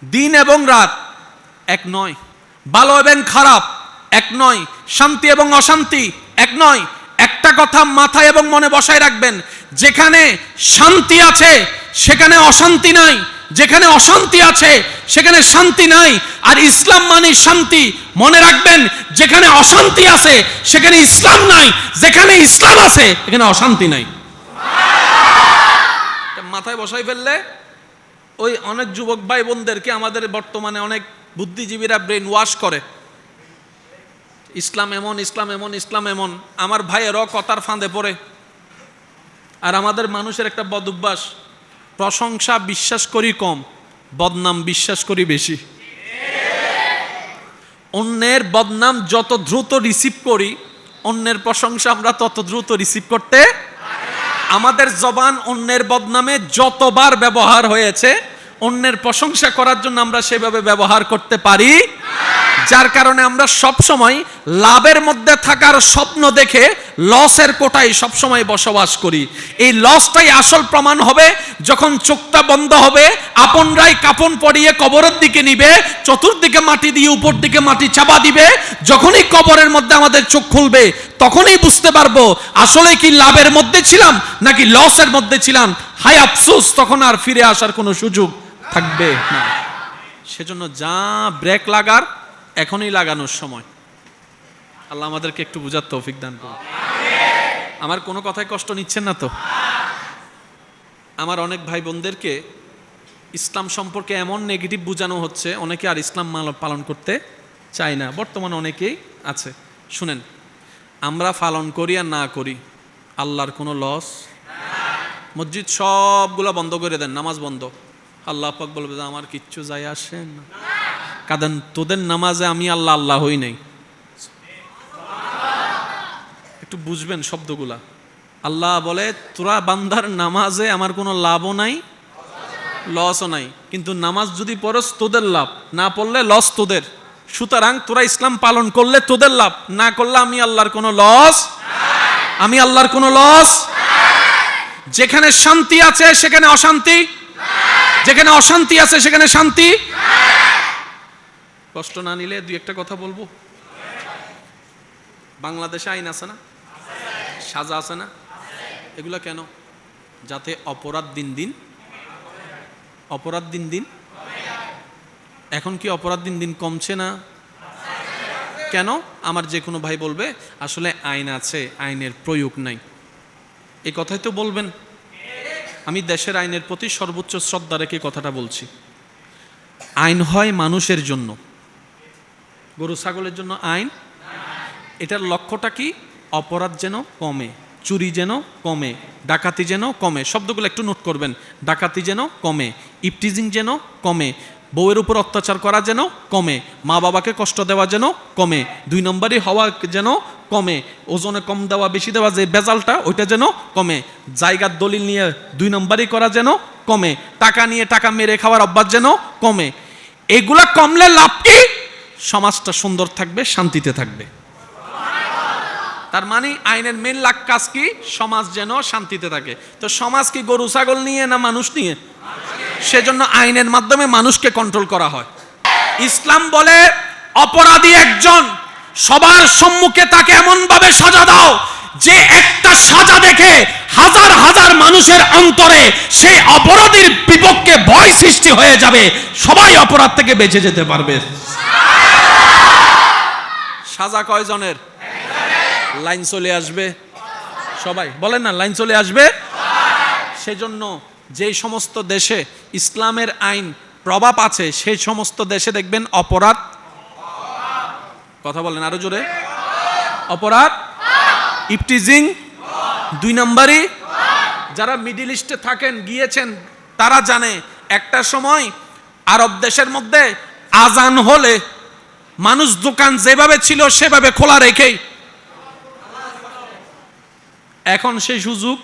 দিন এবং রাত এক নয়, ভালো এবং খারাপ এক নয়, শান্তি এবং অশান্তি এক নয়। একটা কথা মাথায় এবং মনে বসায় রাখবেন, যেখানে শান্তি আছে সেখানে অশান্তি নাই, যেখানে অশান্তি আছে সেখানে শান্তি নাই। আর ইসলাম মানে শান্তি। মনে রাখবেন, যেখানে অশান্তি আছে সেখানে ইসলাম নাই, যেখানে ইসলাম আছে এখানে অশান্তি নাই। মাথায় বসাই ফেললে ওই অনেক যুবক ভাই বোনদেরকে আমাদের বর্তমানে অনেক বুদ্ধিজীবীরা ব্রেন ওয়াশ করে, ইসলাম এমন, ইসলাম এমন, ইসলাম এমন। আমার ভাইয়েরাও কথার ফাঁদে পড়ে। আর আমাদের মানুষের একটা বদ অভ্যাস, প্রশংসা বিশ্বাস করি কম, বদনাম বিশ্বাস করি বেশি। অন্যের বদনাম যত দ্রুত রিসিভ করি, অন্যের প্রশংসা আমরা তত দ্রুত রিসিভ করতে। আমাদের জবান অন্যের বদনামে যতবার ব্যবহার হয়েছে, অন্যের প্রশংসা করার জন্য আমরা সেভাবে ব্যবহার করতে পারি, যার কারণে আমরা সব সময় লাভের মধ্যে থাকার স্বপ্ন দেখে লসের কোটায় সব সময় বসবাস করি। এই লসটাই আসল প্রমাণ হবে যখন চোখটা বন্ধ হবে, আপনরাই কাফন পরিয়ে কবরের দিকে নিবে, চতুর্দিকে মাটি দিয়ে উপর দিকে মাটি চাপা দিবে। যখনই কবরের মধ্যে আমাদের চোখ খুলবে, তখনই বুঝতে পারবো আসলে কি লাভের মধ্যে ছিলাম নাকি লসের মধ্যে ছিলাম। হায় আফসোস, তখন আর ফিরে আসার কোনো সুযোগ থাকবে না। সেজন্য যা ব্রেক লাগার এখনই লাগানোর সময়। আল্লাহ আমাদেরকে একটু বুঝার তৌফিক দান করুন। আমার কোনো কথায় কষ্ট নিচ্ছেন না তো? আমার অনেক ভাই বোনদেরকে ইসলাম সম্পর্কে এমন নেগেটিভ বোঝানো হচ্ছে, অনেকে আর ইসলাম পালন করতে চায় না। বর্তমানে অনেকেই আছে। শুনেন, আমরা পালন করি আর না করি, আল্লাহর কোনো লস। মসজিদ সবগুলো বন্ধ করে দেন, নামাজ বন্ধ, আল্লাহ পাক বলবে যে আমার কিচ্ছু যায় আসে না। কারণ তোদের নামাজে আমি আল্লাহ আল্লাহ হই নাই। একটু বুঝবেন শব্দগুলা। আল্লাহ বলে তোরা বান্দার নামাজে আমার কোনো লাভও নাই, লসও নাই, কিন্তু নামাজ যদি পড়স তোদের লাভ, না পড়লে লস তোদের। সুতরাং তোরা ইসলাম পালন করলে তোদের লাভ, না করলে আমি আল্লাহর কোনো লস, আমি আল্লাহর কোনো লস। যেখানে শান্তি আছে সেখানে অশান্তি, যেখানে অশান্তি আছে সেখানে শান্তি। কষ্ট না নিলে দুই একটা কথা বলবো। বাংলাদেশে আইন আছে না, সাজা আছে না, এগুলা কেন? যাতে অপরাধ দিন দিন এখন কি অপরাধ দিন দিন কমছে না? কেন? আমার যে কোনো ভাই বলবে আসলে আইন আছে, আইনের প্রয়োগ নাই। এই কথাই তো বলবেন। আমি দেশের আইনের প্রতি সর্বোচ্চ শ্রদ্ধা রেখে কথাটা বলছি। আইন হয় মানুষের জন্য, গরু ছাগলের জন্য আইন। এটার লক্ষ্যটা কি? অপরাধ যেন কমে, চুরি যেন কমে, ডাকাতি যেন কমে। শব্দগুলো একটু নোট করবেন। ডাকাতি যেন কমে, ইফটিজিং যেন কমে, বউয়ের উপর অত্যাচার করা যেন কমে, মা বাবাকে কষ্ট দেওয়া যেন কমে, 2 নম্বরই হওয়া যেন কমে, ওজনে কম দেওয়া বেশি দেওয়া যে বেজালটা ওইটা যেন কমে, জায়গার দলিল নিয়ে 2 নম্বরই করা যেন কমে, টাকা নিয়ে টাকা মেরে খাওয়ার অভ্যাস যেন কমে। এগুলা কমলে লাভ কি? সমাজটা সুন্দর থাকবে, শান্তিতে থাকবে। তার মানে আইনের মেন লাখ কাজ কি? সমাজ যেন শান্তিতে থাকে। তো সমাজ কি গরু ছাগল নিয়ে না মানুষ নিয়ে? সেজন্য আইনের মাধ্যমে মানুষকে কন্ট্রোল করা হয়। ইসলাম বলে অপরাধী একজন, সবার সম্মুখে তাকে এমন ভাবে সাজা দাও যে একটা সাজা দেখে হাজার হাজার মানুষের অন্তরে সেই অপরাধীর বিপক্ষে ভয় সৃষ্টি হয়ে যাবে, সবাই অপরাধ থেকে বেঁচে যেতে পারবে। সাজা কয়জনের? লাইন চলে আসবে সবাই, বলেন না, লাইন চলে আসবে। সেজন্য যে সমস্ত দেশে ইসলামের আইন প্রভাব আছে সেই সমস্ত দেশে দেখবেন অপরাধ, কথা বলেন আরো জোরে, অপরাধ, ইফটিজিং 2 নম্বরই। যারা মিডল ইস্টে থাকেন, গিয়েছেন, তারা জানে একটা সময় আরব দেশের মধ্যে আজান হলে মানুষ দোকান যেভাবে ছিল সেভাবে খোলা রেখেই, এখন সেই সুযোগ।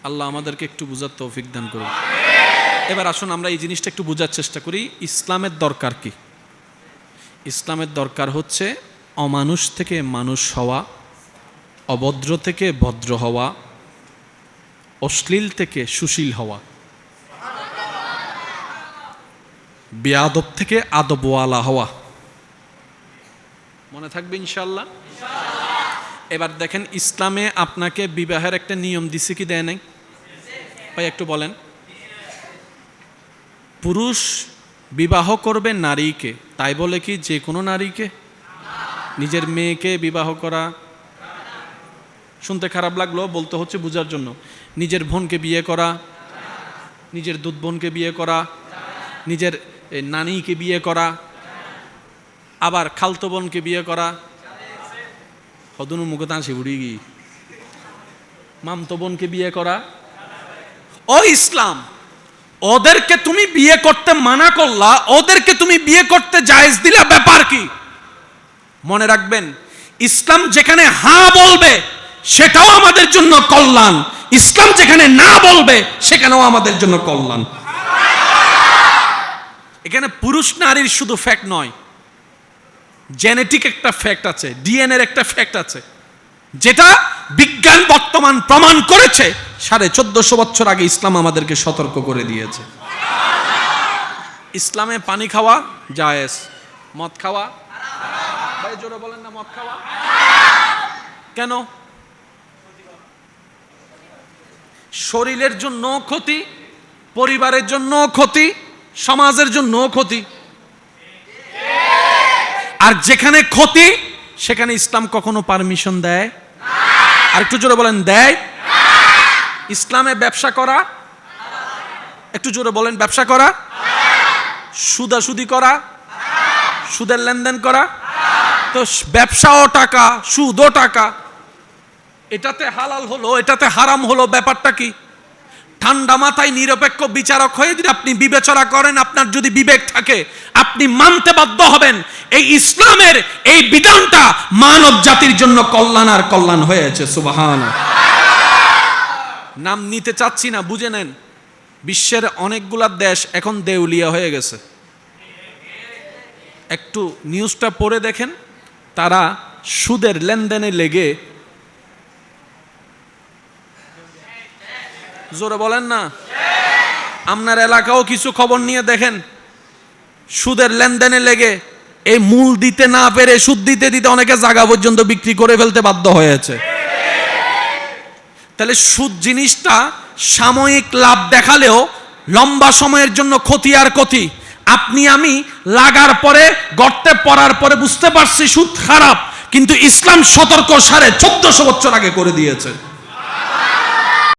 আল্লাহ আমাদেরকে একটু বুঝার তৌফিক দান করুন। এবার আসুন আমরা এই জিনিসটা একটু বোঝার চেষ্টা করি। ইসলামের দরকার কি? ইসলামের দরকার হচ্ছে অমানুষ থেকে মানুষ হওয়া, অভদ্র থেকে ভদ্র হওয়া, অশ্লীল থেকে সুশীল হওয়া। বেয়াদব থেকে আদবওয়ালা হওয়া। মনে থাকবে ইনশাআল্লাহ। এবার দেখেন, ইসলামে আপনাকে বিবাহের একটা নিয়ম দিছে কি দেয় নাই? ভাই একটু বলেন। পুরুষ বিবাহ করবে নারীকে, তাই বলে কি যে কোনো নারীকে? নিজের মেয়েকে বিবাহ করা, শুনতে খারাপ লাগলো, বলতে হচ্ছে বোঝার জন্য। নিজের বোনকে বিয়ে করা, নিজের দুধ বোনকে বিয়ে করা, নিজের নানিকে বিয়ে করা, আবার খালতো বোনকে বিয়ে করা, হদনু মুখে তাঁসি বুড়ি গি মামতো বোনকে বিয়ে করা। ও ইসলাম, ওদেরকে তুমি বিয়ে করতে মানা করলা, ওদেরকে তুমি বিয়ে করতে জায়েজ দিলা, ব্যাপার কি? মনে রাখবেন, ইসলাম যেখানে হ্যাঁ বলবে সেটাও আমাদের জন্য কল্যাণ, ইসলাম যেখানে না বলবে সেখানেও আমাদের জন্য কল্যাণ। এখানে পুরুষ নারীর শুধু ফ্যাক্ট নয়, জেনেটিক একটা ফ্যাক্ট আছে, ডিএনএর একটা ফ্যাক্ট আছে, যেটা বিজ্ঞান বর্তমান প্রমাণ করেছে। 1450 বছর আগে ইসলাম আমাদেরকে সতর্ক করে দিয়েছে। ইসলামে পানি খাওয়া জায়েজ, মদ খাওয়া, ভাই জোরে বলেন না, মদ খাওয়া কেন? শরীরের জন্য ক্ষতি, পরিবারের জন্য ক্ষতি, সমাজের জন্য ক্ষতি। আর যেখানে ক্ষতি সেখানে ইসলাম কখনো পারমিশন দেয়? আর একটু জোরে বলেন, দেয়? ইসলামে ব্যবসা করা, একটু জোরে বলেন, ব্যবসা করা, সুদাসুদি করা, সুদের লেনদেন করা, তো ব্যবসাও টাকা, সুদও টাকা, এটাতে হালাল হলো, এটাতে হারাম হলো, ব্যাপারটা কি? ঠান্ডা মাথায় নিরপেক্ষ বিচারক হয়ে যদি আপনি বিবেচনা করেন, আপনার যদি বিবেক থাকে, আপনি মানতে বাধ্য হবেন এই ইসলামের এই বিধানটা মানব জাতির জন্য কল্যাণ আর কল্যাণ হয়েছে। সুবহানাল্লাহ। নাম নিতে চাচ্ছি না, বুঝে নেন, বিশ্বের অনেকগুলা দেশ এখন দেউলিয়া হয়ে গেছে। একটু নিউজটা পড়ে দেখেন, তারা সুদের লেনদেনে লেগে, জোরে বলেন না, আপনার এলাকাও কিছু খবর নিয়ে দেখেন, সুদের লেনদেনে লেগে এই মূল দিতে না পেরে সুদ দিতে দিতে অনেকে জায়গা পর্যন্ত বিক্রি করে ফেলতে বাধ্য হয়েছে। তাহলে সুদ জিনিসটা সাময়িক লাভ দেখালেও লম্বা সময়ের জন্য ক্ষতি আর ক্ষতি। আপনি আমি লাগার পরে, গর্তে পড়ার পরে বুঝতে পারছি সুদ খারাপ, কিন্তু ইসলাম সতর্ক 1450 বছর আগে করে দিয়েছে।